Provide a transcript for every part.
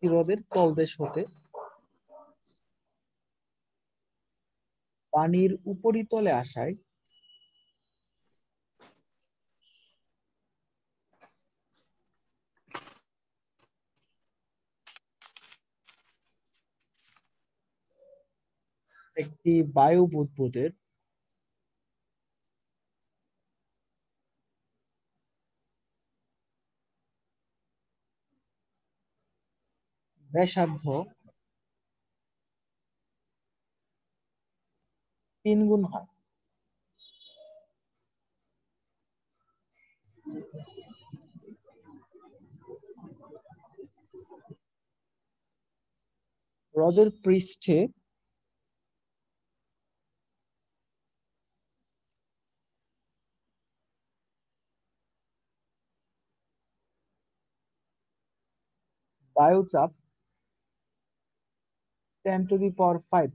একটি হ্রদের তলদেশ হতে পানির উপরিতলে আসায় একটি বায়ু বুদবুদের ব্যাসার্ধ 3 গুণ হয়। হ্রদের পৃষ্ঠে বায়ুচাপ 10⁵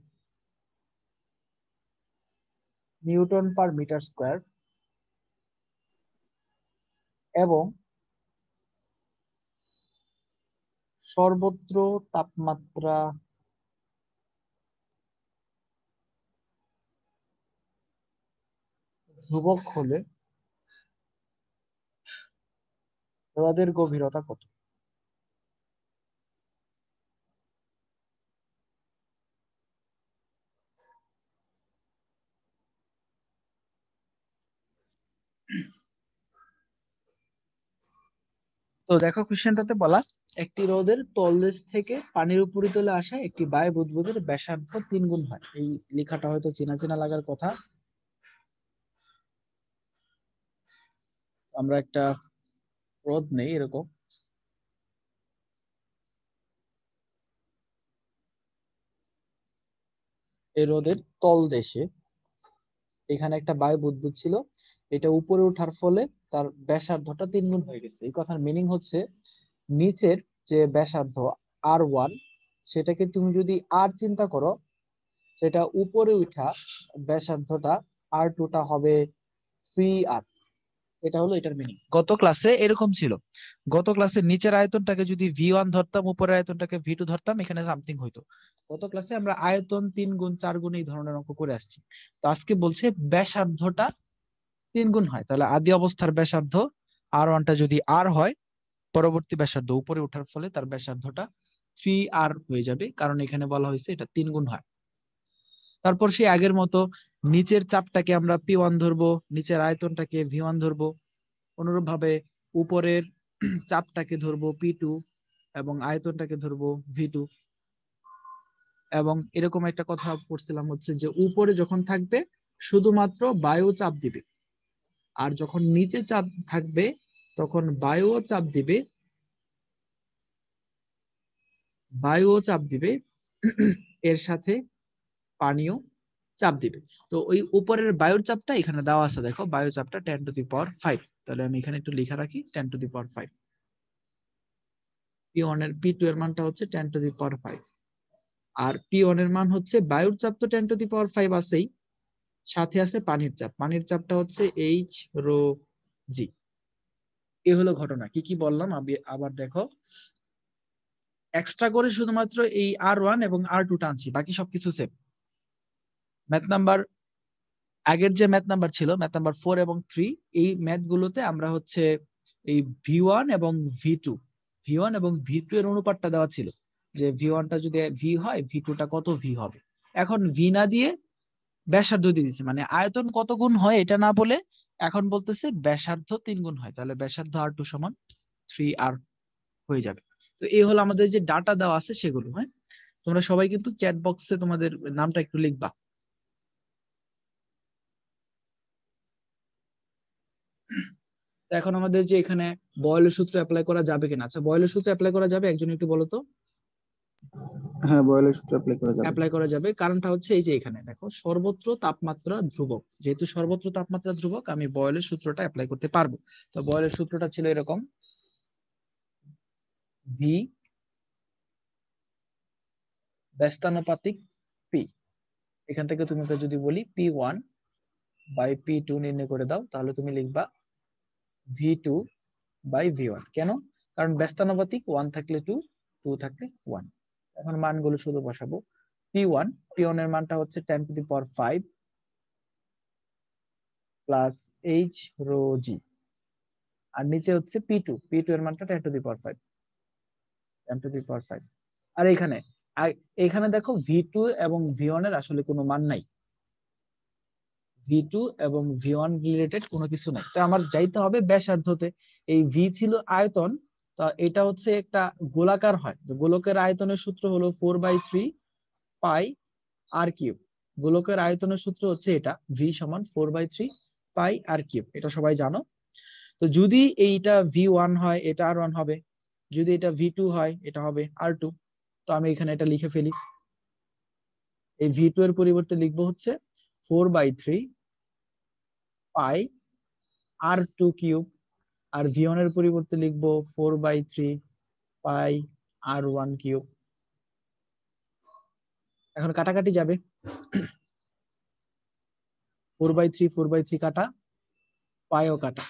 নিউটন পার মিটার স্কয়ার এবং সর্বত্র তাপমাত্রা ধ্রুবক হলে হ্রদের গভীরতা কত? তো দেখো কোশ্চেনটাতে বলা একটি হ্রদের তলদেশ থেকে পানির উপরিতলে আসা একটি বায়ু বুদবুদের ব্যাসার্ধ 3 গুণ হয়। এই লেখাটা হয়তো চেনা চেনা লাগার কথা। আমরা একটা হ্রদ নেই এরকম, এই হ্রদের তলদেশে এখানে একটা বায়ু বুদবুদ ছিল, এটা উপরে ওঠার ফলে তার ব্যাসার্ধটা 3 গুণ হয়ে গেছে। এই কথার মিনিং হচ্ছে নিচের যে ব্যাসার্ধ R1 সেটাকে তুমি যদি আর চিন্তা করো, সেটা উপরে উঠা ব্যাসার্ধটা R2টা হবে 3R। এটা হলো এটার মিনিং। গত ক্লাসে এরকম ছিল, গত ক্লাসে নিচের আয়তনটাকে যদি V1 ধরতাম, উপরের আয়তনটাকে V2 ধরতাম, এখানে সামথিং হইতো। গত ক্লাসে আমরা আয়তন 3 গুণ 4 গুণ এই ধরনের অঙ্ক করে আসছি। তো আজকে বলছে ব্যাসার্ধটা 3 গুণ হয়, তাহলে আদি অবস্থার ব্যাসার্ধ R1টা যদি R হয়, পরবর্তী ব্যাসার্ধ উপরে ওঠার ফলে তার ব্যাসার্ধটা 3R হয়ে যাবে, কারণ এখানে বলা হয়েছে এটা 3 গুণ হয়। তারপর সেই আগের মতো নিচের চাপটাকে আমরা P1 ধরবো, নিচের আয়তনটাকে V1 ধরবো, অনুরূপ ভাবে উপরের চাপটাকে ধরবো P2 এবং আয়তনটাকে ধরবো V2। এবং এরকম একটা কথা পড়ছিলাম হচ্ছে যে উপরে যখন থাকবে শুধুমাত্র বায়ু চাপ দিবে, আর যখন নিচে চাপ থাকবে তখন বায়ুও চাপ দিবে, বায়ুও চাপ দিবে এর সাথে পানিও চাপ দিবে। তো ওই উপরের বায়ুর চাপটা এখানে দেওয়া আছে, দেখো বায়ু চাপটা 10⁵। তাহলে আমি এখানে একটু লিখে রাখি 10⁵। P1 এর P2 এর মানটা হচ্ছে 10⁵, আর P1 এর মান হচ্ছে বায়ুর চাপ তো 10⁵ আছেই, সাথে আছে পানির চাপ, পানির চাপটা হচ্ছে H⁻G। এ হলো ঘটনা। কি কি বললাম আবার দেখো, এক্সট্রা করে শুধুমাত্র এই R1 এবং R2 টানছি, বাকি সবকিছু সেম। ম্যাথ নাম্বার আগের যে ম্যাথ নাম্বার ছিল, ম্যাথ নাম্বার 4 এবং 3, এই ম্যাথ গুলোতে আমরা হচ্ছে এই V1 এবং V2 এবং V2 এর অনুপাতটা দেওয়া ছিল, যে V1টা যদি V হয় V2টা কত V হবে। এখন V না দিয়ে ব্যাসার্ধ দিয়ে দিচ্ছে, মানে আয়তন কত গুণ হয় এটা না বলে এখন বলতেছে ব্যাসার্ধ 3 গুণ হয়, তাহলে ব্যাসার্ধ R2 সমান 3R হয়ে যাবে। তো এই হলো আমাদের যে ডাটা দেওয়া আছে সেগুলো। হ্যাঁ, তোমরা সবাই কিন্তু চ্যাট বক্সে তোমাদের নামটা একটু লিখবা। এখন আমাদের যে এখানে বয়লের সূত্র অ্যাপ্লাই করা যাবে কিনা, আচ্ছা বয়লের সূত্র অ্যাপ্লাই করা যাবে, একজন একটু বলো তো। হ্যাঁ, বয়লের সূত্র অ্যাপ্লাই করা যাবে। অ্যাপ্লাই করা যাবে, কারণটা হচ্ছে এই যে এখানে দেখো সর্বত্র তাপমাত্রা ধ্রুবক, যেহেতু সর্বত্র তাপমাত্রা ধ্রুবক আমি বয়লের সূত্রটা অ্যাপ্লাই করতে পারবো। তো বয়লের সূত্রটা ছিল এরকম, ভি ব্যস্তানুপাতিক পি, এখান থেকে তুমি যদি বলি P1/P2 নির্ণয় করে দাও, তাহলে তুমি লিখবা V2/V1। কেন? কারণ ব্যস্তানুপাতিক 1 থাকলে 2, 2 থাকলে 1। এখন মানগুলো শুধু বসাবো। P1 এর মানটা হচ্ছে 10 to the power 5 plus h rho g, আর নিচে হচ্ছে P2 এর মানটা 10 to the power 5, 10 to the power 5। আর এখানে দেখো V2 এবং V1 এর আসলে কোনো মান নাই, V2 এবং V1 রিলেটেড কোনো কিছু নাই। তো আমার যাইতে হবে ব্যাসার্ধতে। এই V ছিল আয়তন, তো এটা হচ্ছে একটা গোলাকার হয়, তো গোলকের আয়তনের সূত্র হলো 4/3 পাই আর কিউব। গোলকের আয়তনের সূত্র হচ্ছে এটা, V সমান 4/3 পাই আর কিউব, এটা সবাই জানো। তো যদি এইটা V1 হয় এটা R1 হবে, যদি এটা V2 হয় এটা হবে R2। তো আমি এখানে এটা লিখে ফেলি। এই V2 এর পরিবর্তে লিখবো হচ্ছে 4/3 পাই R2 কিউব, আর V1 এর পরিবর্তে লিখবো 4/3 পাই R1 কিউব। এখন কাটাকাটি যাবে, 4/3 কাটা, পাইও কাটা,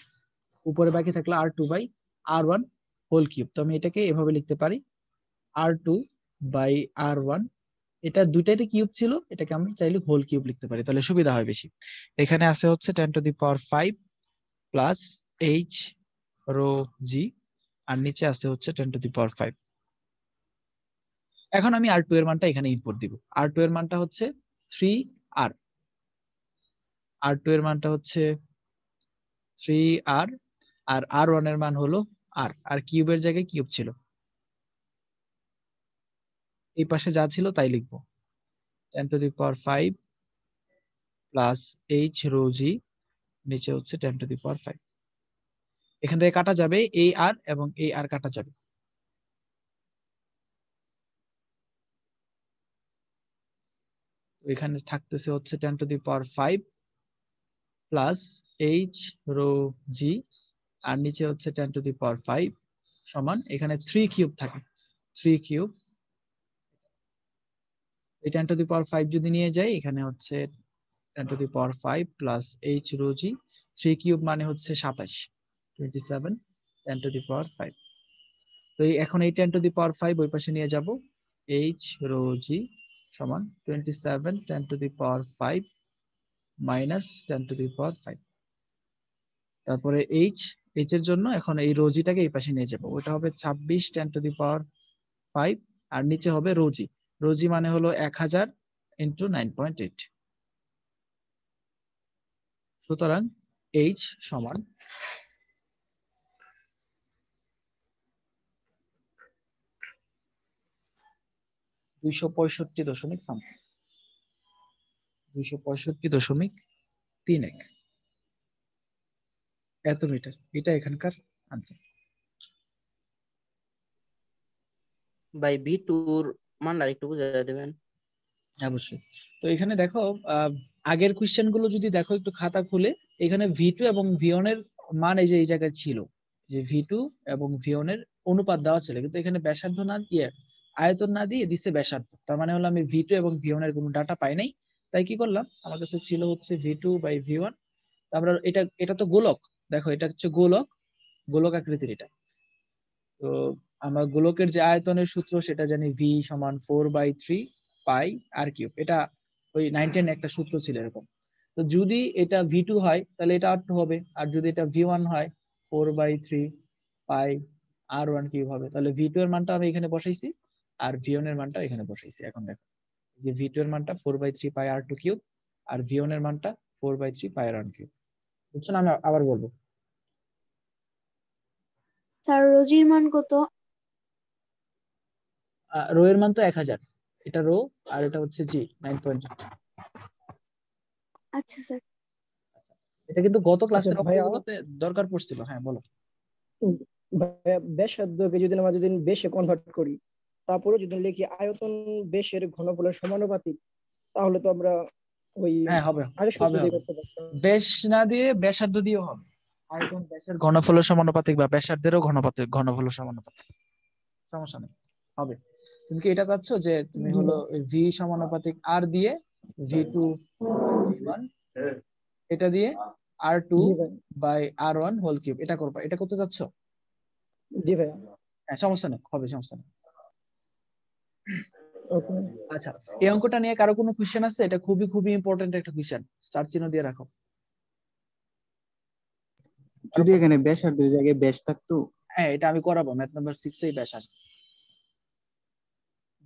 উপরে বাকি থাকলো R2/R1 হোল কিউব। তো আমি এটাকে এভাবে লিখতে পারি, R2/R1, এটা দুইটাই কিউব ছিল, এটাকে আমরা চাইলে হোল কিউব লিখতে পারি, তাহলে সুবিধা হয় বেশি। এখানে আছে হচ্ছে 10 to the power 5 plus h rho g, আর নিচে আছে হচ্ছে 10 টু দি পাওয়ার 5। এখন আমি R2 এর মানটা এখানে ইনপুট দিব। R2 এর মানটা হচ্ছে 3R, R2 এর মানটা হচ্ছে 3R, আর R1 এর মান হলো R, আর কিউবের জায়গায় কিউব ছিল, এই পাশে যা ছিল তাই লিখবো। 10 to the power 5 plus h rho g, নিচে হচ্ছে 10 টু দি পাওয়ার 5। এখান থেকে কাটা যাবে এই আর এবং এই আর কাটা যাবে, এখানে থাকতেছে হচ্ছে 10 to the power 5 plus h rho g, আর নিচে হচ্ছে 10 টু দি পাওয়ার 5 সমান, এখানে 3 কিউব থাকে, 3 কিউব, এই 10 টু দি পাওয়ার 5 যদি নিয়ে যাই, এখানে হচ্ছে 10 to the power 5 plus h rho g, 3 cube মানে হচ্ছে 27, 27 10 টু দি পাওয়ার 5। তো এখন এই 10 টু দি পাওয়ার 5 ওই পাশে নিয়ে যাব, h রো g সমান 27 10 to the power 5 minus 10 to the power 5। তারপরে h এর জন্য এখন এই রোজিটাকে এই পাশে নিয়ে যাব, ওটা হবে 26 10 টু দি পাওয়ার 5, আর নিচে হবে রোজি। রোজি মানে হলো 1000 ইন্টু 9.8। সুতরাং h সমান 265 সামথিং, 265.31 এত মিটার। এটা এখানকার আনসার। ভাই V2 মান আর একটু বুঝাই দেবেন? অবশ্যই। তো এখানে দেখো, আগের কোশ্চেন গুলো যদি দেখো একটু খাতা খুলে, এখানে V2 এবং V1 এর মান এই যে এই জায়গায় ছিল, যে V2 এবং V1 এর অনুপাত দেওয়া ছিল, কিন্তু এখানে ব্যাসার্ধ না দিয়ে, আয়তন না দিয়ে দিচ্ছে ব্যাসার্ধ। তার মানে হলো আমি V2 এবং V1 এর কোনো ডাটা পাই নাই। তাই কি করলাম, আমার কাছে ছিল হচ্ছে V2/V1। তারপরে এটা তো গোলক, দেখো এটা হচ্ছে গোলক, গোলক আকৃতির এটা। তো আমরা গোলকের যে আয়তনের সূত্র সেটা জানি, V সমান 4/3 পাই আর কিউব। এটা ওই 9-10 একটা সূত্র ছিল এরকম। তো যদি এটা V2 হয় তাহলে এটা R2 হবে, আর যদি এটা V1 হয় 4/3 পাই R1 কিউব হবে। তাহলে V2 এর মানটা আমি এখানে বসাইছি, আর V1 এর মানটা এখানে বসাইছি। এখন দেখো যে V2 এর মানটা 4/3 পাই R2 কিউব, আর V1 এর মানটা 4/3 পাই R1 কিউব। বুঝছো না? আমি আবার বলবো। স্যার রোজির মান কত? রো এর মান তো 1000, এটা রো, আর এটা হচ্ছে জি 9.8। আচ্ছা স্যার। এটা কিন্তু গত আচ্ছা ক্লাসের ভাইয়া, অঙ্কগুলোতে দরকার পড়ছিল। হ্যাঁ বলো। ভাইয়া ব্যাসার্ধকে যদি আমরা যদি বেশে কনভার্ট করি, তারপরে যদি লিখি আয়তন বেশের ঘনফলের সমানুপাতিক, তাহলে তো আমরা ওই হ্যাঁ হবে, আগের সূত্র হবে দিয়ে হবে। করতে পারতাম। ব্যাস না দিয়ে ব্যাসার্ধ দিয়েও হবে। আয়তন ব্যাসের ঘনফলের সমানুপাতিক বা ব্যাসার্ধেরও ঘনফলের সমানুপাতিক, সমস্যা নেই, হবে। তুমি কি এটা চাচ্ছ যে তুমি জি হলো ভাই। ভি সমানুপাতিক আর দিয়ে V2/V1, এটা দিয়ে R2 জি ভাই। বাই R1 হোল কিউব, এটা করবা, এটা করতে চাচ্ছ? জি ভাইয়া। হ্যাঁ সমস্যা নেই, হবে, সমস্যা নেই। ওকে। আচ্ছা, এই অঙ্কটা নিয়ে কারো কোনো কোশ্চেন আছে? এটা খুবই খুবই ইম্পর্টেন্ট একটা কোশ্চেন, স্টার চিহ্ন দিয়ে রাখো। যদি এখানে ব্যাসার্ধের জায়গায় ব্যাস থাকতো। হ্যাঁ, এটা আমি করাবো, ম্যাথ নাম্বার 6 এই ব্যাস আসবে।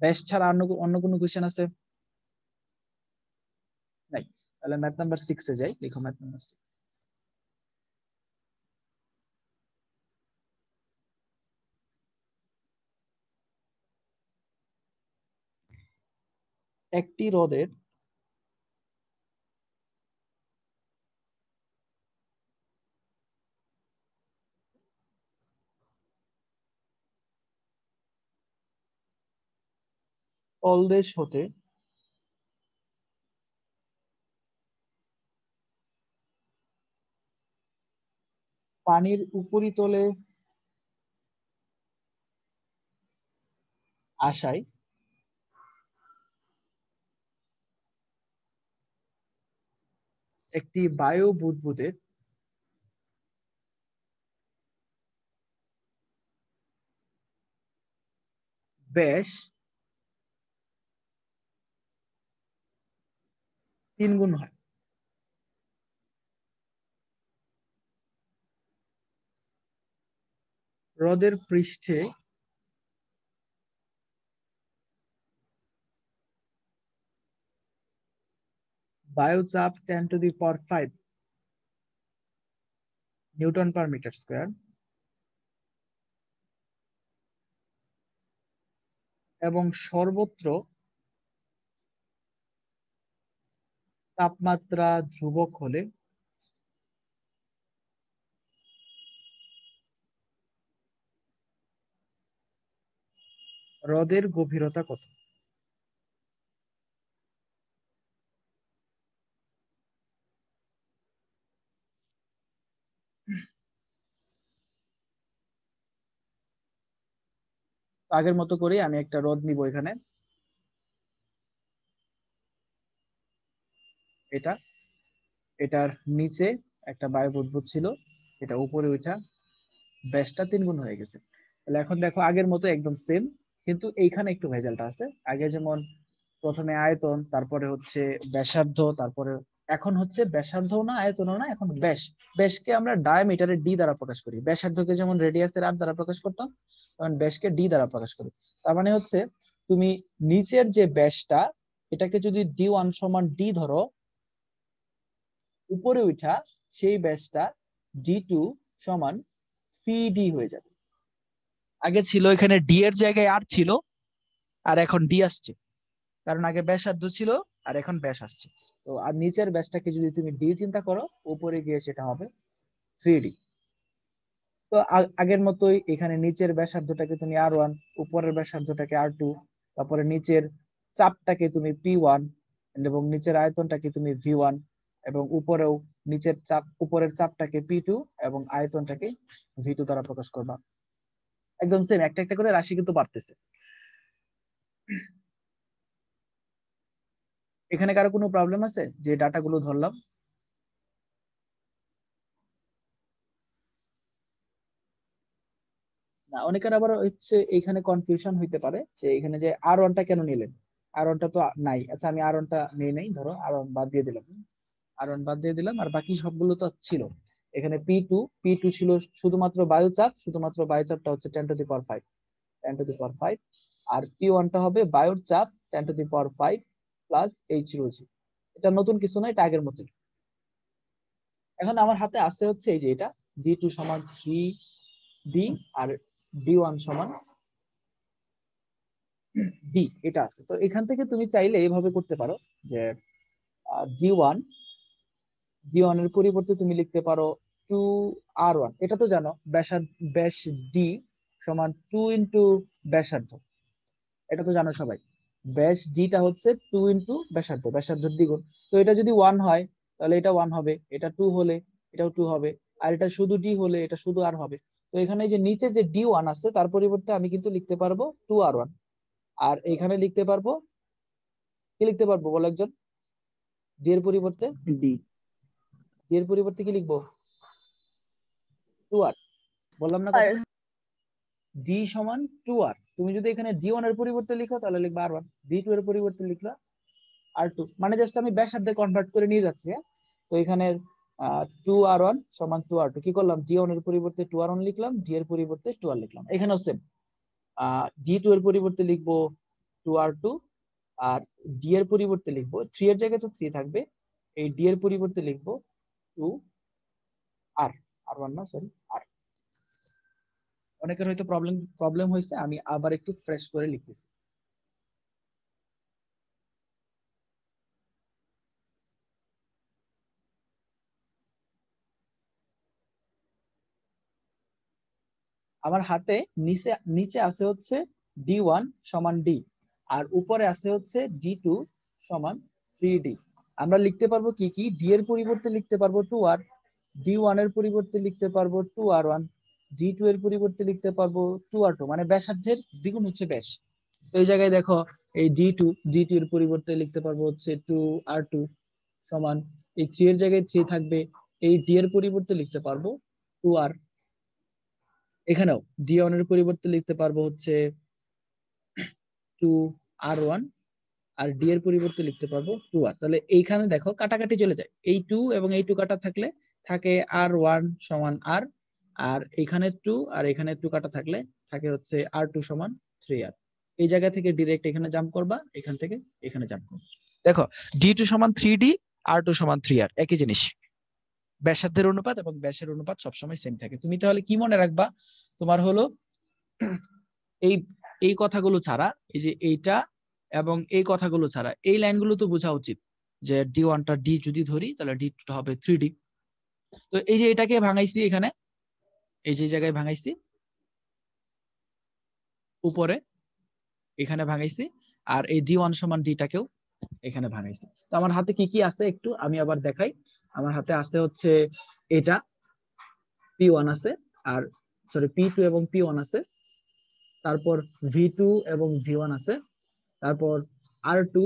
ব্যাস ছাড়া অন্য অন্য কোনো কোশ্চেন আছে? নাই। তাহলে ম্যাথ নাম্বার 6 এ যাই, লিখো ম্যাথ নাম্বার 6। একটি রোদের তলদেশ হতে পানির উপরিতলে আসায় একটি বায়ু বুদবুদের ব্যাস 3 গুণ হয়। হ্রদের পৃষ্ঠে বায়ুচাপ 10⁵ নিউটন পার মিটার স্কয়ার এবং সর্বত্র তাপমাত্রা ধ্রুবক হলে হ্রদের গভীরতা কত? আগের মতো করে আমি একটা হ্রদ নিব এখানে, এটা, এটার নিচে একটা বায়ু বুদবুদ ছিল, এটা উপরে উঠা ব্যাসটা 3 গুণ হয়ে গেছে। তাহলে এখন দেখো আগের মতো একদম সেম, কিন্তু এইখানে একটু ভেজালটা আছে। আগে যেমন প্রথমে আয়তন, তারপরে হচ্ছে ব্যাসার্ধ, তারপরে এখন হচ্ছে ব্যাসার্ধ না আয়তন না, এখন ব্যাস। ব্যাসকে আমরা ডায়ামিটারে ডি দ্বারা প্রকাশ করি। ব্যাসার্ধকে যেমন রেডিয়াসের আর দ্বারা প্রকাশ করতাম, তখন ব্যাসকে ডি দ্বারা প্রকাশ করি। তার মানে হচ্ছে তুমি নিচের যে ব্যাসটা, এটাকে যদি D1 সমান ডি ধরো, উপরে উঠা সেই ব্যাসটা D2 সমান CD হয়ে যাবে। আগে ছিল এখানে ডি এর জায়গায় আর ছিল, আর এখন ডি আসছে, কারণ আগে ব্যাসার্ধ ছিল আর এখন ব্যাস আসছে। তো আর নিচের ব্যাসটাকে যদি তুমি ডি চিন্তা করো, উপরে গিয়ে সেটা হবে 3D। তো আগের মতোই এখানে নিচের ব্যাসার্ধটাকে তুমি R1, উপরের ব্যাসার্ধটাকে R2, তারপরে নিচের চাপটাকে তুমি P1 এবং নিচের আয়তনটাকে তুমি V1, এবং উপরেও নিচের চাপ, উপরের চাপটাকে P2 এবং আয়তনটাকে V2 দ্বারা প্রকাশ করবা। একদম সেম, একটা একটা করে রাশি কিন্তু বাড়তেছে। এখানে কারো কোনো প্রবলেম আছে যে ডাটাগুলো ধরলাম? না, অনেকের আবার হচ্ছে এখানে কনফিউশন হইতে পারে যে এখানে যে R1টা কেন নিলেন, R1টা তো নাই। আচ্ছা, আমি R1টা নেই নাই, ধরো R1 বাদ দিয়ে দিলাম, R1 বাদ দিয়ে দিলাম, আর বাকি সবগুলো তো ছিল। এখানে P2 ছিল শুধুমাত্র বায়ুচাপ, শুধুমাত্র বায়ুচাপটা হচ্ছে 10⁵ আর P1টা হবে বায়ুর চাপ 10⁵ প্লাস H⁻G। এটা নতুন কিছু না, এটা আগের মতোই। এখন আমার হাতে আছে হচ্ছে এই যে এটা D2 সমান 3D আর D1 সমান D, এটা আছে। তো এখান থেকে তুমি চাইলে এইভাবে করতে পারো যে D1 এর পরিবর্তে তুমি লিখতে পারো 2R1। এটা তো জানো ব্যাস D সমান 2 ইন্টু ব্যাসার্ধ, এটা তো জানো সবাই। ব্যাস ডিটা হচ্ছে 2 ইন্টু ব্যাসার্ধ, ব্যাসার্ধের দ্বিগুণ। তো এটা যদি 1 হয় তাহলে এটা 1 হবে, এটা 2 হলে এটাও 2 হবে, আর এটা শুধু ডি হলে এটা শুধু আর হবে। তো এখানে যে নিচে যে D1 আছে তার পরিবর্তে আমি কিন্তু লিখতে পারবো 2R1, আর এখানে লিখতে পারবো, কি লিখতে পারবো বলো একজন? ডি এর পরিবর্তে, ডি। ডি এর পরিবর্তে কি লিখবো? 2R। বললাম না কথা? ডি সমান 2R। তুমি যদি এখানে D1 এর পরিবর্তে লিখো তাহলে লিখবা R1, D2 এর পরিবর্তে লিখলা R2, মানে জাস্ট আমি ব্যাসার্ধে কনভার্ট করে নিয়ে যাচ্ছি। হ্যাঁ, তো এখানে 2R1 সমান 2R2, কি করলাম, D1 এর পরিবর্তে 2R1 লিখলাম, D এর পরিবর্তে 2R লিখলাম। এখানেও সেম, D2 এর পরিবর্তে লিখবো 2R2, আর D এর পরিবর্তে লিখবো 3 এর জায়গায় তো 3 থাকবে, এই D এর পরিবর্তে লিখবো 2R, R1 না সরি R। অনেকের হয়তো প্রবলেম হয়েছে, আমি আবার একটু ফ্রেশ করে লিখতেছি। আমার হাতে নিচে নিচে আছে হচ্ছে D1 সমান D, আর উপরে আছে হচ্ছে D2 সমান 3D। আমরা লিখতে পারবো কি কি, D এর পরিবর্তে লিখতে পারবো 2R, D1 এর পরিবর্তে লিখতে পারবো 2R1, D2 এর পরিবর্তে লিখতে পারবো 2R2, মানে ব্যাসার্ধের দ্বিগুণ হচ্ছে ব্যাস। তো এই জায়গায় দেখো এই D2 এর পরিবর্তে লিখতে পারবো হচ্ছে 2R2 সমান, এই 3 এর জায়গায় 3 থাকবে, এই D এর পরিবর্তে লিখতে পারবো 2R। এখানেও D1 এর পরিবর্তে লিখতে পারবো হচ্ছে 2R1, আর D এর পরিবর্তে লিখতে পারবো 2R। তাহলে এইখানে দেখো কাটাকাটি চলে যায়, এই 2 এবং এই 2 কাটা থাকলে থাকে R1 সমান R, আর এখানে 2 আর এখানে 2 কাটা থাকলে থাকে হচ্ছে R2 সমান 3R। এই জায়গা থেকে ডিরেক্ট এখানে জাম্প করবা, এখান থেকে এখানে জাম্প করবা। দেখো D2 সমান 3D, R2 সমান 3R, একই জিনিস। ব্যাসার্ধের অনুপাত এবং ব্যাসের অনুপাত সবসময় সেম থাকে। তুমি তাহলে কি মনে রাখবা, তোমার হলো এই এই কথাগুলো ছাড়া, এই যে এইটা এবং এই কথাগুলো ছাড়া এই লাইনগুলো তো বোঝা উচিত যে D1 টা D যদি ধরি তাহলে D2 টা হবে 3D। তো এই যে এটাকে ভাঙাইছি এখানে, এই যে জায়গায় ভাঙাইছি উপরে, এখানে ভাঙাইছি, আর এই D1 সমান D টাকেও এখানে ভাঙাইছি। তো আমার হাতে কি কি আছে একটু আমি আবার দেখাই। আমার হাতে আছে হচ্ছে এটা P1 আছে, আর সরি P2 এবং P1 আছে, তারপর V2 এবং V1 আছে, তারপর R2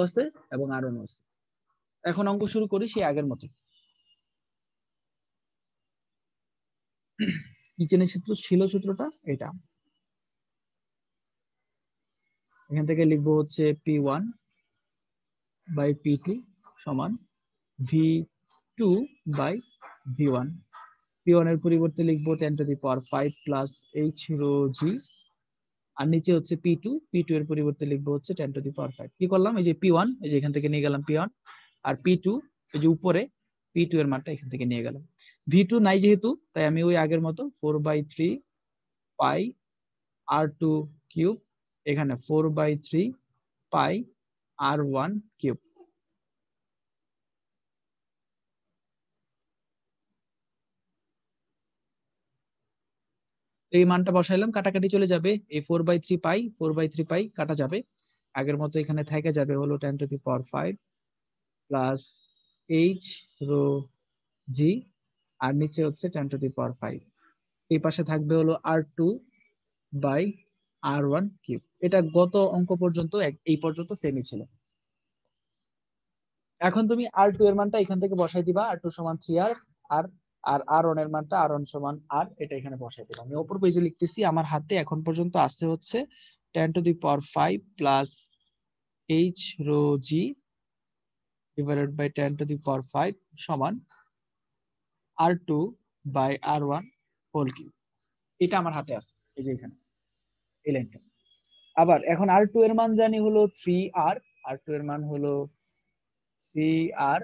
আছে এবং R1 আছে। এখন অঙ্ক শুরু করি সেই আগের মতো। কি চেনে ছিল সূত্রটা এটা, এখান থেকে লিখবো হচ্ছে P1 বাই P2 সমান V2 বাই V1। P1 এর পরিবর্তে লিখবো 10⁵ প্লাস H রো G, আর নিচে হচ্ছে P2 এর পরিবর্তে লিখবো হচ্ছে 10⁵। কি করলাম, এই যে P1 এই যে এখান থেকে নিয়ে গেলাম P1, আর P2 এই যে উপরে P2 এর মানটা এখান থেকে নিয়ে গেলাম। V2 নাই যেহেতু, তাই আমি ওই আগের মতো 4/3 পাই R2 কিউব, এখানে 4/3 পাই R1 কিউব। এই মানটা বসাইলাম, কাটাকাটি চলে যাবে, এই 4/3 পাই কাটা যাবে, আগের মতো এখানে থেকে যাবে হলো 10⁵ প্লাস H রো G, আর নিচে হচ্ছে 10⁵। এই পাশে থাকবে হলো R2 বাই R1 কিউব। এটা গত অঙ্ক পর্যন্ত এই পর্যন্ত সেমই ছিল। এখন তুমি R2 এর মানটা এখান থেকে বসাই দিবা, R2 সমান 3R, আর R1 এর মানটা R1 সমান R, এটা এখানে বসাই দিবা। আমি উপর পেজে লিখতেছি, আমার হাতে এখন পর্যন্ত আছে হচ্ছে 10⁵ plus H rho G divided by 10⁵ সমান R2 by R1 whole cube. এটা আমার হাতে আছে, এই যে এখানে এই লাইনটা। আবার এখন R2 এর মান জানি হলো 3R, R2 এর মান হলো 3R,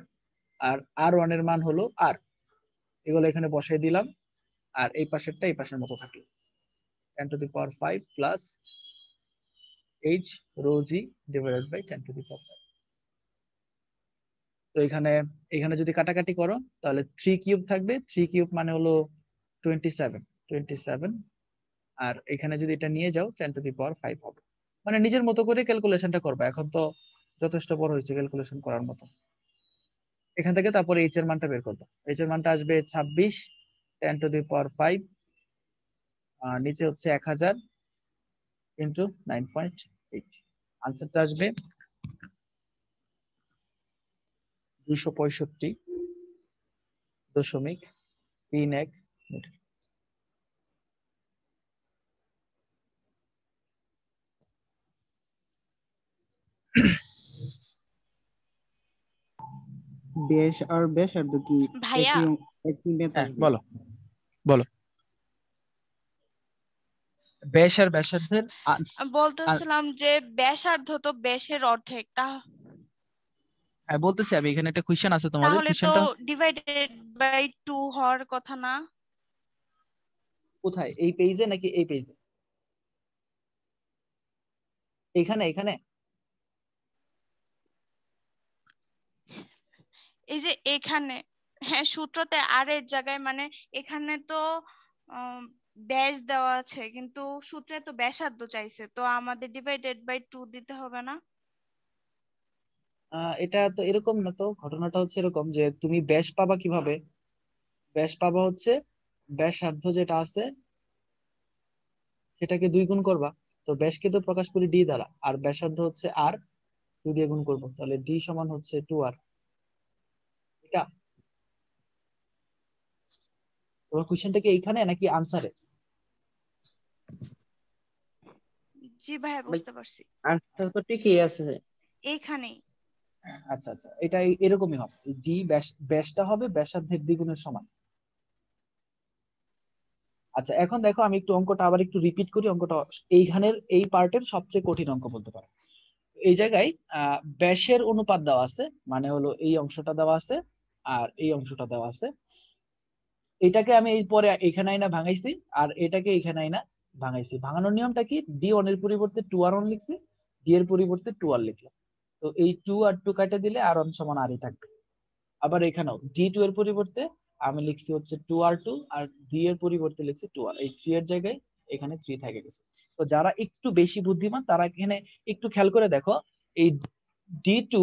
আর R1 এর মান হলো R, এগুলো এখানে বসাই দিলাম, আর এই পাশেরটা এই পাশের মতো থাকলো 10⁵ plus H rho G divided by 10⁵। তো এখানে যদি কাটাকাটি করো তাহলে 3 কিউব থাকবে, 3 কিউব মানে হলো 27, আর এখানে যদি এটা নিয়ে যাও 10⁵ হবে। মানে নিজের মতো করে ক্যালকুলেশনটা করবে, এখন তো যথেষ্ট বড় হয়েছে ক্যালকুলেশন করার মতো। এখান থেকে তারপরে H এর মানটা বের করবো, H এর মানটা আসবে 26, 10⁵, নিচে হচ্ছে 1000 ইন্টু 9.8, আনসারটা আসবে 265.31 মিটার। ব্যাস আর ব্যাসার্ধ কি ভাইয়া একই মেথ হ্যাঁ আসবে? বলো বলো। ব্যাস আর ব্যাসার্ধের বলতেছিলাম যে ব্যাসার্ধ তো ব্যাসের অর্ধেক, হ্যাঁ বলতেছি আমি, এখানে একটা কোশ্চেন আছে তোমাদের, তাহলে তো কোশ্চেনটা ডিভাইডেড বাই 2 হওয়ার কথা না? কোথায়, এই পেজে নাকি এই পেজে? এখানে এখানে এই যে এখানে, হ্যাঁ সূত্রতে আর এর জায়গায়, মানে এখানে তো ব্যাস দেওয়া আছে কিন্তু সূত্রে তো ব্যাসার্ধ চাইছে, তো আমাদের ডিভাইডেড বাই 2 দিতে হবে না? এটা তো এরকম না, তো ঘটনাটা হচ্ছে এরকম যে তুমি ব্যাস পাবা কিভাবে? ব্যাস পাবা হচ্ছে ব্যাসার্ধ যেটা আছে সেটাকে 2 গুণ করবা। তো ব্যাসকে তো প্রকাশ করি ডি দ্বারা, আর ব্যাসার্ধ হচ্ছে আর, 2 দিয়ে গুণ করবো, তাহলে ডি সমান হচ্ছে 2r। এটা তোমার কোশ্চেনটা কি এইখানে নাকি আনসারে? জি ভাইয়া, ভাই বুঝতে পারছি, আনসার তো ঠিকই আছে। এইখানেই। আচ্ছা আচ্ছা, এটা এরকমই হবে, ডি ব্যাসটা হবে ব্যাসার্ধের দ্বিগুণের সমান। আচ্ছা এখন দেখো, আমি একটু অঙ্কটা আবার একটু রিপিট করি। অঙ্কটা এইখানের এই পার্টের সবচেয়ে কঠিন অঙ্ক বলতে পারো। এই জায়গায় ব্যাসের অনুপাত দেওয়া আছে, মানে হলো এই অংশটা দেওয়া আছে আর এই অংশটা দেওয়া আছে। এটাকে আমি এই পরে এখানে আইনা ভাঙাইছি, আর এটাকে এখানে আইনা ভাঙাইছি। ভাঙানোর নিয়মটা কি, ডি ওয়ান এর পরিবর্তে 2r1 লিখছি, ডি এর পরিবর্তে 2r লিখলাম। তো এই 2 আর 2 কাটে দিলে r1 সমান rই থাকবে। আবার এখানেও d2 এর পরিবর্তে আমি লিখছি হচ্ছে 2r2, আর d এর পরিবর্তে লিখছি 2r, এই 3 এর জায়গায় এখানে 3 থেকে গেছে। তো যারা একটু বেশি বুদ্ধিমান তারা এখানে একটু খেয়াল করে দেখো, এই d2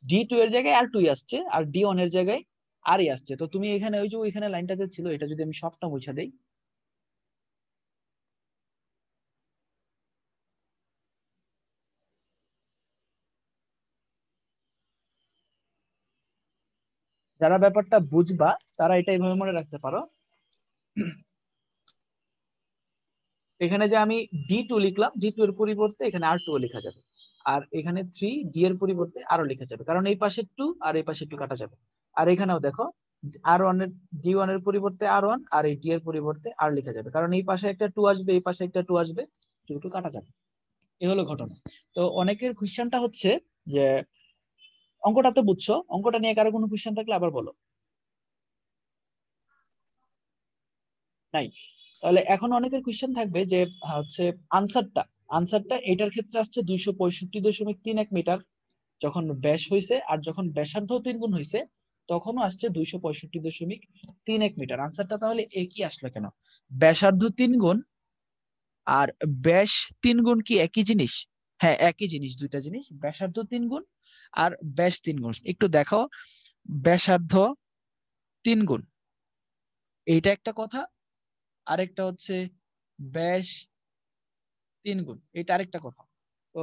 d2 এর জায়গায় r2 আসছে, আর d1 এর জায়গায় rই আসছে। তো তুমি এখানে ওই যে ওইখানে লাইনটা যে ছিল, এটা যদি আমি সবটা মুছে দেই, যারা ব্যাপারটা বুঝবা তারা এটা এইভাবে মনে রাখতে পারো। এখানে যে আমি d2 লিখলাম, d2 এর পরিবর্তে এখানে r2 লেখা যাবে, আর এখানে 3 d এর পরিবর্তে আরও লেখা যাবে, কারণ এই পাশে 2 আর এই পাশে 2 কাটা যাবে। আর এখানেও দেখো, r1 এর d1 এর পরিবর্তে r1, আর এই d এর পরিবর্তে r লেখা যাবে, কারণ এই পাশে একটা 2 আসবে, এই পাশে একটা 2 আসবে, 2 2 কাটা যাবে। এই হলো ঘটনা। তো অনেকের কোশ্চেনটা হচ্ছে যে, অঙ্কটা তো বুঝছো, অঙ্কটা নিয়ে কারো কোনো কোশ্চেন থাকলে আবার বলো। নাই? তাহলে এখন অনেকের কোশ্চেন থাকবে যে হচ্ছে আনসারটা এটার ক্ষেত্রে আসছে 265.31 মিটার যখন ব্যাস হয়েছে, আর যখন ব্যাসার্ধ 3 গুণ হয়েছে তখনও আসছে 265.31 মিটার। আনসারটা তাহলে একই আসলো কেন? ব্যাসার্ধ 3 গুণ আর ব্যাস 3 গুণ কি একই জিনিস? হ্যাঁ একই জিনিস, দুইটা জিনিস, ব্যাসার্ধ 3 গুণ আর ব্যাস 3 গুণ। একটু দেখো, ব্যাসার্ধ 3 গুণ, এইটা একটা কথা, আরেকটা হচ্ছে ব্যাস 3 গুণ, এটা আরেকটা কথা। তো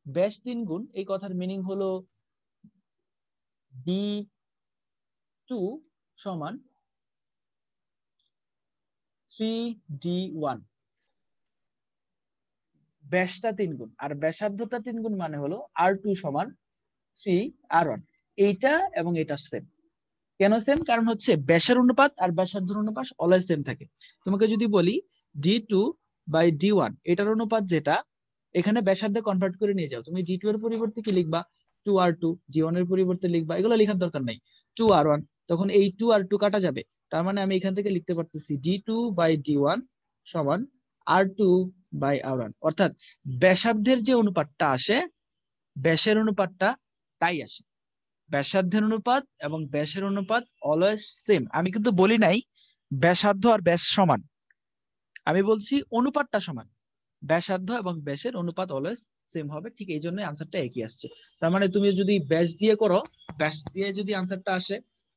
ব্যাস 3 গুণ, এই কথার মিনিং হলো d2 সমান 3d1। ব্যাসটা 3 গুণ আর ব্যাসার্ধটা 3 গুণ, মানে হলো r2 সমান 3r1। এইটা এবং এটা সেম। কেন সেম? কারণ হচ্ছে ব্যাসের অনুপাত আর ব্যাসার্ধের অনুপাত অলওয়েজ সেম থাকে। তোমাকে যদি বলি d2/d1 এটার অনুপাত যেটা, এখানে ব্যাসার্ধে কনভার্ট করে নিয়ে যাও, তুমি d2 এর পরিবর্তে কি লিখবা? 2r2, d1 এর পরিবর্তে লিখবা, এগুলো লেখার দরকার নাই, 2r1। তখন এই 2r2 কাটা যাবে, তার মানে আমি এখান থেকে লিখতে পারতেছি d2/d1 সমান r2/r1। অর্থাৎ ব্যাসার্ধের যে অনুপাতটা আসে, ব্যাসের অনুপাতটা তাই আসে। ব্যাসার্ধের অনুপাত এবং ব্যাসের অনুপাত অলওয়েজ সেম। আমি কিন্তু বলি নাই ব্যাসার্ধ আর ব্যাস সমান, আমি বলছি অনুপাতটা সমান। ব্যাসার্ধ এবং ব্যাসের অনুপাত অলওয়েজ সেম হবে, ঠিক এই জন্য আনসারটা একই আসছে। তার মানে তুমি যদি ব্যাস দিয়ে করো, ব্যাস দিয়ে যদি আনসারটা আসে,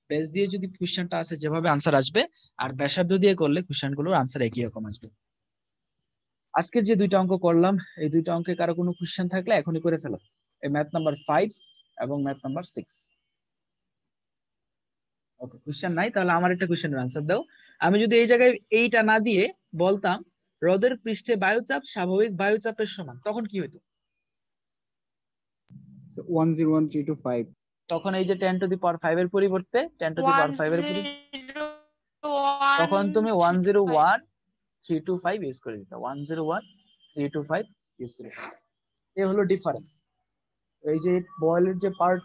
ব্যাস দিয়ে যদি কোশ্চেনটা আসে যেভাবে আনসার আসবে, আর ব্যাসার্ধ দিয়ে করলে কোশ্চেনগুলোর আনসার একই রকম আসবে। আজকের যে দুইটা অঙ্ক করলাম, এই দুইটা অঙ্কে কারো কোনো কোশ্চেন থাকলে এখনই করে ফেলো, এই ম্যাথ নাম্বার 5 এবং ম্যাথ নাম্বার 6। ওকে, কোশ্চেন নাই, তাহলে আমার একটা কোশ্চেনের আনসার দাও। আমি যদি এই জায়গায় এইটা না দিয়ে বলতাম রোদের পৃষ্ঠে বায়ুচাপ স্বাভাবিক বায়ুচাপের সমান, তখন কি হতো? So 101325 তখন এই যে 10 টু দি পাওয়ার 5 এর পরিবর্তে 10 টু দি পাওয়ার 5 এর তখন তুমি 101,325 ইউজ করে দিতে, 101,325 ইউজ করে দিতে। এই হলো ডিফারেন্স। এই যে বয়েলের যে পার্ট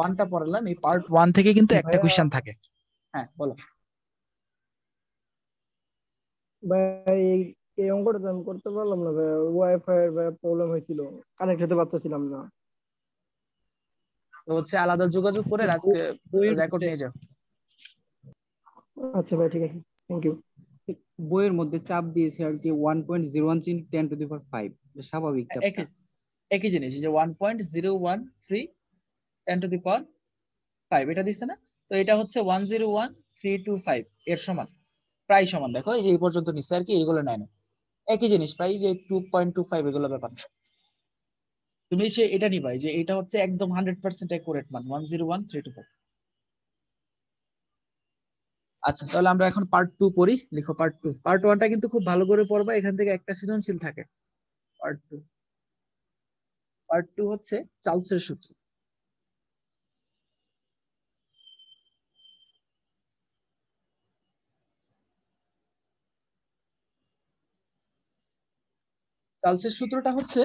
1টা পড়ালাম, এই পার্ট 1 থেকে কিন্তু একটা ভাইয়া, কোশ্চেন থাকে। হ্যাঁ বলো। ভাই এই অঙ্কটা তো আমি করতে পারলাম না ভাই, ওয়াইফাই এর প্রবলেম হয়েছিল, কানেক্ট হতে পারতেছিলাম না। তো হচ্ছে আলাদা যোগাযোগ করে আজকে বইয়ের রেকর্ড মধ্যে নিয়ে যাও। আচ্ছা ভাই, ঠিক আছে, থ্যাংক ইউ। বইয়ের মধ্যে চাপ দিয়েছে আর কি 1.013 10 টু দি পাওয়ার 5, স্বাভাবিক চাপটা। একই একই জিনিস, যে 1.013 10 টু দি পাওয়ার 5 এটা দিছে না, তো এটা হচ্ছে 101,325 এর সমান, প্রায় সমান। দেখো এই পর্যন্ত নিচ্ছে আর কি, এইগুলো নেয় না, একই জিনিস প্রায়, যে 2.25 এগুলো ব্যাপার না। তুমি সে এটা নিবা যে এটা হচ্ছে একদম 100% অ্যাকুরেট মান 101,325। আচ্ছা তাহলে আমরা এখন পার্ট 2 পড়ি। লিখো পার্ট 2। পার্ট 1টা কিন্তু খুব ভালো করে পড়বা, এখান থেকে একটা সৃজনশীল থাকে। পার্ট 2 হচ্ছে চার্লসের সূত্র। চার্লসের সূত্রটা হচ্ছে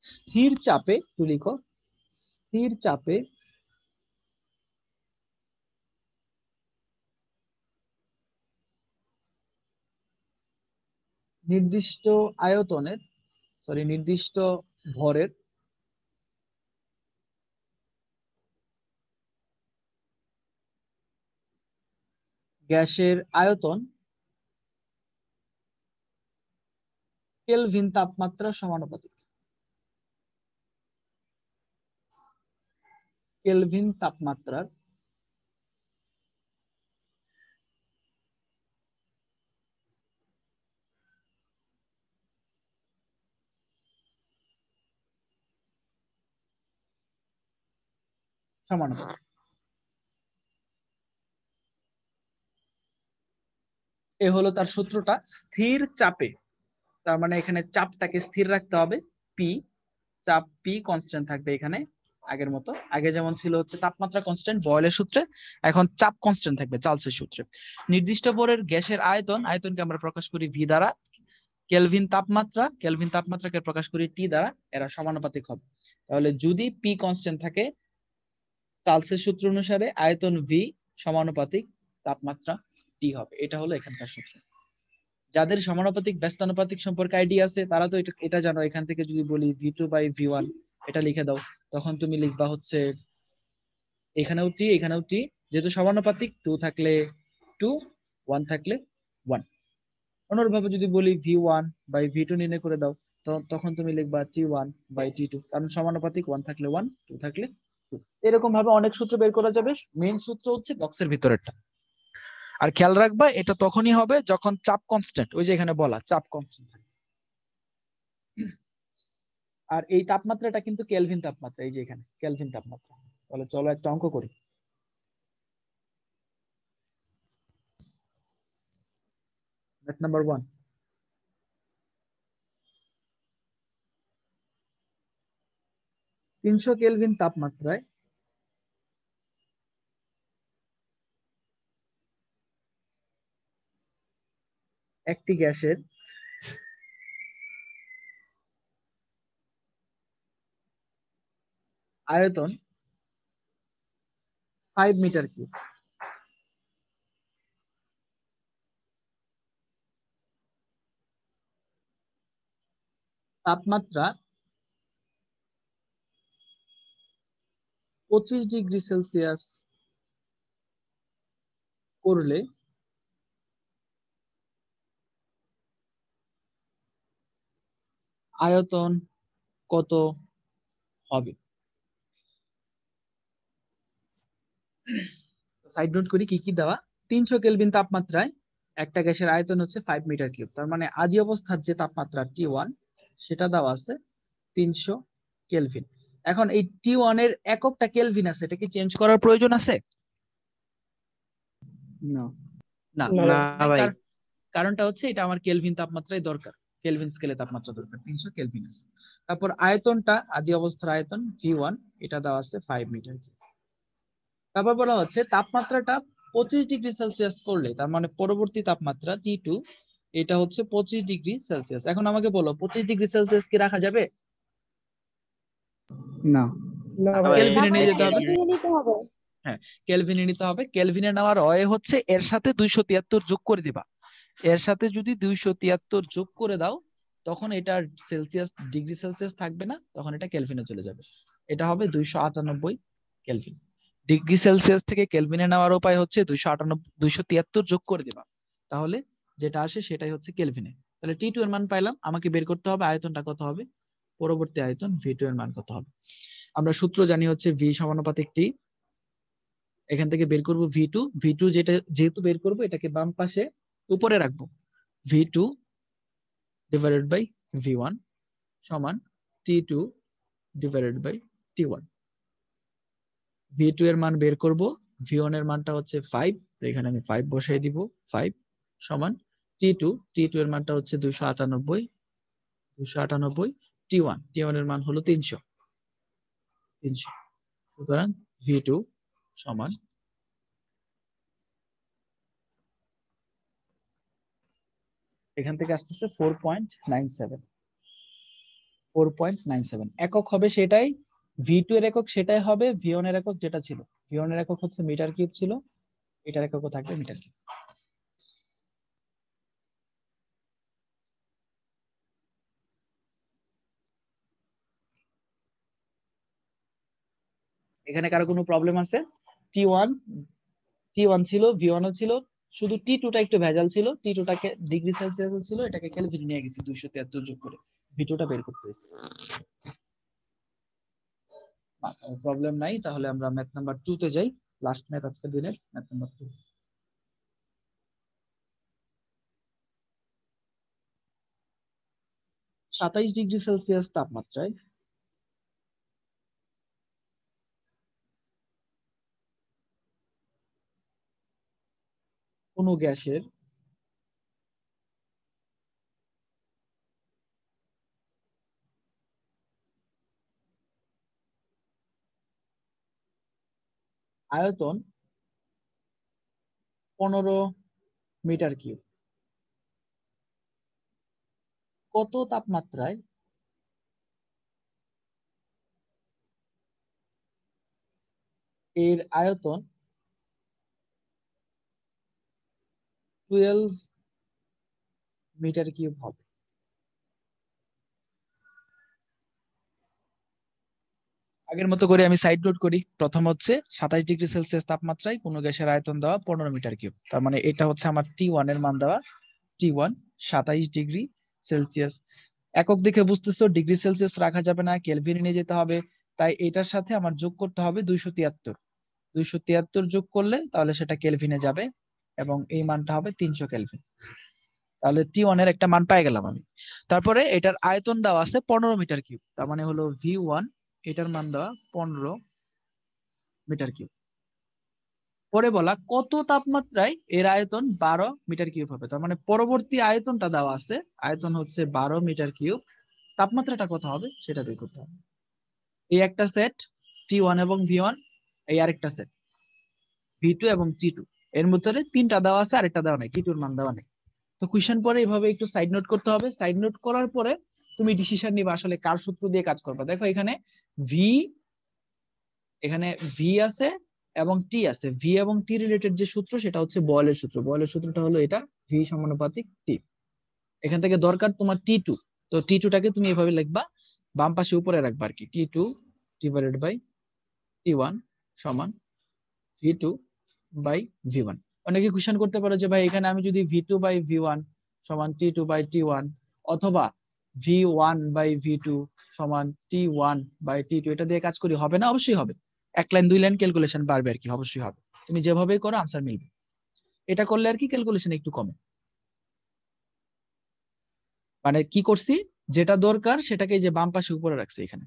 স্থির চাপে, তুই লিখো স্থির চাপে নির্দিষ্ট আয়তনের, নির্দিষ্ট ভরের গ্যাসের আয়তন কেলভিন তাপমাত্রা সমানুপাতিক। কেলভিন তাপমাত্রার সমানুপাতিক। এ হলো তার সূত্রটা স্থির চাপে। তার মানে এখানে চাপটাকে স্থির রাখতে হবে, পি, চাপ পি কনস্ট্যান্ট থাকবে এখানে আগের মতো। আগে যেমন ছিল হচ্ছে তাপমাত্রা কনস্ট্যান্ট বয়েলের সূত্রে, এখন চাপ কনস্ট্যান্ট থাকবে চার্লসের সূত্রে। নির্দিষ্ট ভরের গ্যাসের আয়তনকে আমরা প্রকাশ করি ভি দ্বারা। কেলভিন তাপমাত্রাকে প্রকাশ করি টি দ্বারা। এরা সমানুপাতিক হবে। তাহলে যদি পি কনস্ট্যান্ট থাকে, চার্লসের সূত্র অনুসারে আয়তন ভি সমানুপাতিক তাপমাত্রা টি হবে। এটা হলো এখানকার সূত্র। যাদের সমানুপাতিক ব্যস্তানুপাতিক সম্পর্কে আইডিয়া আছে তারা তো এটা জানো। এখান থেকে যদি বলি V2/V1 এটা লিখে দাও, তখন তুমি লিখবা হচ্ছে এখানেও টি এখানেও টি, যেহেতু সমানুপাতিক 2 থাকলে 2, 1 থাকলে 1। অনুরূপভাবে যদি বলি V1/V2 নির্ণয় করে দাও, তো তখন তুমি লিখবা T1/T2, কারণ সমানুপাতিক 1 থাকলে 1, 2 থাকলে 2। এরকম ভাবে অনেক সূত্র বের করা যাবে। মেইন সূত্র হচ্ছে বক্সের ভিতরেরটা। আর খেয়াল রাখবা এটা তখনই হবে যখন চাপ কনস্ট্যান্ট, ওই যে এখানে বলা চাপ কনস্ট্যান্ট। আর এই তাপমাত্রাটা কিন্তু কেলভিন তাপমাত্রা, এই যে এখানে কেলভিন তাপমাত্রা। তাহলে চলো একটা অঙ্ক করি। Math number 1। তিনশো কেলভিন তাপমাত্রায় একটি গ্যাসের আয়তন 5 মিটার কিউব। তাপমাত্রা 25 ডিগ্রি সেলসিয়াস করলে আয়তন কত হবে? সাইড নোট করি কি কি দেওয়া। 300 কেলভিন তাপমাত্রায় একটা গ্যাসের আয়তন হচ্ছে 5 মিটার কিউব। তার মানে আদি অবস্থার যে তাপমাত্রা T1 সেটা দেওয়া আছে 300 কেলভিন। এখন এই T1 এর এককটা কেলভিন আছে, এটা কি চেঞ্জ করার প্রয়োজন আছে? না না। না ভাই। কারণটা হচ্ছে এটা আমার কেলভিন তাপমাত্রায় দরকার, কেলভিন স্কেলে তাপমাত্রা দরকার, 300 কেলভিন আছে। তারপর আয়তনটা আদি অবস্থার আয়তন V1, এটা দেওয়া আছে 5 মিটার কিউব। তারপর বলা হচ্ছে তাপমাত্রাটা 25°C করলে, তার মানে পরবর্তী তাপমাত্রা T2 এটা হচ্ছে 25°C। এখন আমাকে বলো 25°C কি রাখা যাবে? না। না না ভাই, ভাই, কেলভিনে নিয়ে যেতে হবে। কেলভিনে নিতে হবে। হ্যাঁ, কেলভিনে নিতে হবে। কেলভিনে নেওয়ার অয়ে হচ্ছে এর সাথে 273 যোগ করে দিবা। এর সাথে যদি 273 যোগ করে দাও তখন এটা সেলসিয়াস ডিগ্রি সেলসিয়াস থাকবে না, তখন এটা কেলভিনে চলে যাবে। এটা হবে 298 কেলভিন। ডিগ্রি সেলসিয়াস থেকে কেলভিনে নেওয়ার উপায় হচ্ছে 273 যোগ করে দিবা, তাহলে যেটা আসে সেটাই হচ্ছে কেলভিনে। তাহলে T2 এর মান পাইলাম, আমাকে বের করতে হবে আয়তনটা কত হবে, পরবর্তী আয়তন V2 এর মান কত হবে। আমরা সূত্র জানি হচ্ছে V সমানুপাতিক T। এখান থেকে বের করব V2। V2 যেটা যেহেতু বের করব এটাকে বাম পাশে উপরে রাখবো। V2 ডিভাইডেড বাই V1 সমান T2 divided by T1। V2 এর মান বের করব, V1 এর মানটা হচ্ছে 5, তো এখানে আমি 5 বসাই দিব। 5 সমান T2 এর মানটা হচ্ছে 298 T1 এর মান হলো 300। সুতরাং V2 সমান এখান থেকে আসতেছে 4.97 একক হবে সেটাই। V2 এর একক সেটাই হবে, V1 এর একক যেটা ছিল। V1 এর একক হচ্ছে মিটার কিউব ছিল, এটার এককও থাকবে মিটার কিউব। এখানে কারো কোনো প্রবলেম আছে? T1 ছিল, V1 ও ছিল, শুধু T2টা একটু ভেজাল ছিল। T2টাকে ডিগ্রি সেলসিয়াস ছিল, এটাকে কেলভিন নিয়ে গেছি 273 যোগ করে, V2টা বের করতে হয়েছে। প্রবলেম নাই, তাহলে আমরা ম্যাথ নাম্বার 2 তে যাই। লাস্ট ম্যাথ আজকের দিনের ম্যাথ নাম্বার 2। 27°C তাপমাত্রায় কোনো গ্যাসের আয়তন 15 মিটার কিউব, কত তাপমাত্রায় এর আয়তন 12 মিটার কিউব হবে? আগের মতো করে আমি সাইড নোট করি। প্রথম হচ্ছে 27°C তাপমাত্রায় কোনো গ্যাসের আয়তন দেওয়া 15 মিটার কিউব, তার মানে এটা হচ্ছে আমার T1 এর মান দেওয়া। T1 27°C। একক দেখে বুঝতেছো ডিগ্রি সেলসিয়াস রাখা যাবে না, কেলভিনে নিয়ে যেতে হবে, তাই এটার সাথে আমার যোগ করতে হবে 273 যোগ করলে তাহলে সেটা কেলভিনে যাবে এবং এই মানটা হবে 300 কেলভিন। তাহলে T1 এর একটা মান পাই গেলাম আমি। তারপরে এটার আয়তন দেওয়া আছে 15 মিটার কিউব, তার মানে হলো V1 এটার মান দেওয়া 15 মিটার কিউব। পরে বলা কত তাপমাত্রায় এর আয়তন 12 মিটার কিউব হবে, তার মানে পরবর্তী আয়তনটা দেওয়া আছে, আয়তন হচ্ছে 12 মিটার কিউব, তাপমাত্রাটা কত হবে সেটা বের করতে হবে। এই একটা সেট T1 এবং V1, এই আরেকটা সেট V2 এবং T2, এর মধ্যে তিনটা দেওয়া আছে, আরেকটা দেওয়া নাই, T2 এর মান দেওয়া নেই। তো কোশ্চেন পরে এইভাবে একটু সাইড নোট করতে হবে। সাইড নোট করার পরে তুমি ডিসিশন নিবা আসলে কার সূত্র দিয়ে কাজ করবে। দেখো এখানে ভি আছে এবং টি আছে। ভি এবং টি রিলেটেড যে সূত্র সেটা হচ্ছে বয়েলের সূত্র। বয়েলের সূত্রটা হলো এটা, ভি সমানুপাতিক টি। এখান থেকে দরকার তোমার T2, তো T2টাকে তুমি এভাবে লিখবা, বাম পাশে উপরে রাখবা আর কি, T2 ডিভাইডেড বাই T1 সমান V2 বাই V1। অনেকে কোশ্চেন করতে পারো যে ভাই এখানে আমি যদি V2 বাই V1 সমান T2 বাই T1 অথবা V1 বাই V2 সমান T1 বাই T2 এটা দিয়ে কাজ করি, হবে না? অবশ্যই হবে। এক লাইন দুই লাইন ক্যালকুলেশন বাড়বে আর কি, অবশ্যই হবে। তুমি যেভাবেই করো আনসার মিলবে। এটা করলে আর কি ক্যালকুলেশন একটু কমে। মানে কি করছি, যেটা দরকার সেটাকে যে বাম পাশে উপরে রাখছি এখানে।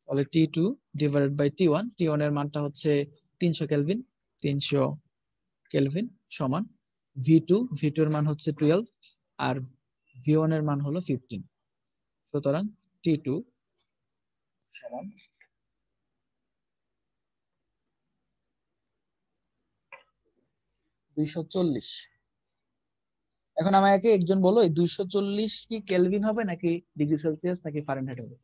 তাহলে T2 divided by T1, T1 এর মানটা হচ্ছে 300 কেলভিন, 300 কেলভিন সমান V2 এর মান হচ্ছে 12 আর V1 এর মান হলো 15। সুতরাং T2 সমান 240। এখন আমাকে একজন বলো, এই 240 কি কেলভিন হবে নাকি ডিগ্রি সেলসিয়াস নাকি ফারেনহাইট হবে?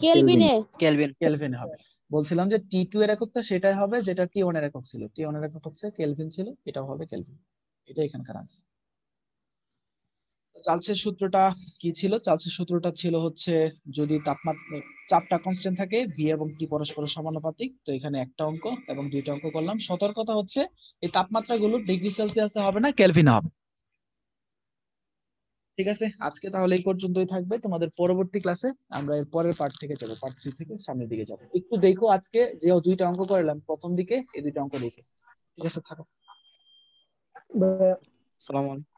কেলভিনে। কেলভিন। কেলভিন হবে। বলছিলাম যে T2 এর এককটা সেটাই হবে যেটা T1 এর একক ছিল। T1 এর একক হচ্ছে কেলভিন ছিল, এটাও হবে কেলভিন। এটা এখানকার আনসার। চার্লসের সূত্রটা কি ছিল? চার্লসের সূত্রটা ছিল হচ্ছে যদি তাপমাত্রা চাপটা কনস্ট্যান্ট থাকে ভি এবং টি পরস্পরের সমানুপাতিক, তো এখানে একটা অঙ্ক এবং দুইটা অঙ্ক করলাম। সতর্কতা হচ্ছে এই তাপমাত্রাগুলো ডিগ্রি সেলসিয়াসে হবে না, কেলভিনে হবে। ঠিক আছে, আজকে তাহলে এই পর্যন্তই থাকবে। তোমাদের পরবর্তী ক্লাসে আমরা এর পরের পার্ট থেকে যাবো, পার্ট 3 থেকে সামনের দিকে যাবো। একটু দেখো আজকে যে দুইটা অঙ্ক করলাম প্রথম দিকে, এই দুইটা অঙ্ক দেখো। ঠিক আছে, থাকো। ভাইয়া আসসালামু আলাইকুম।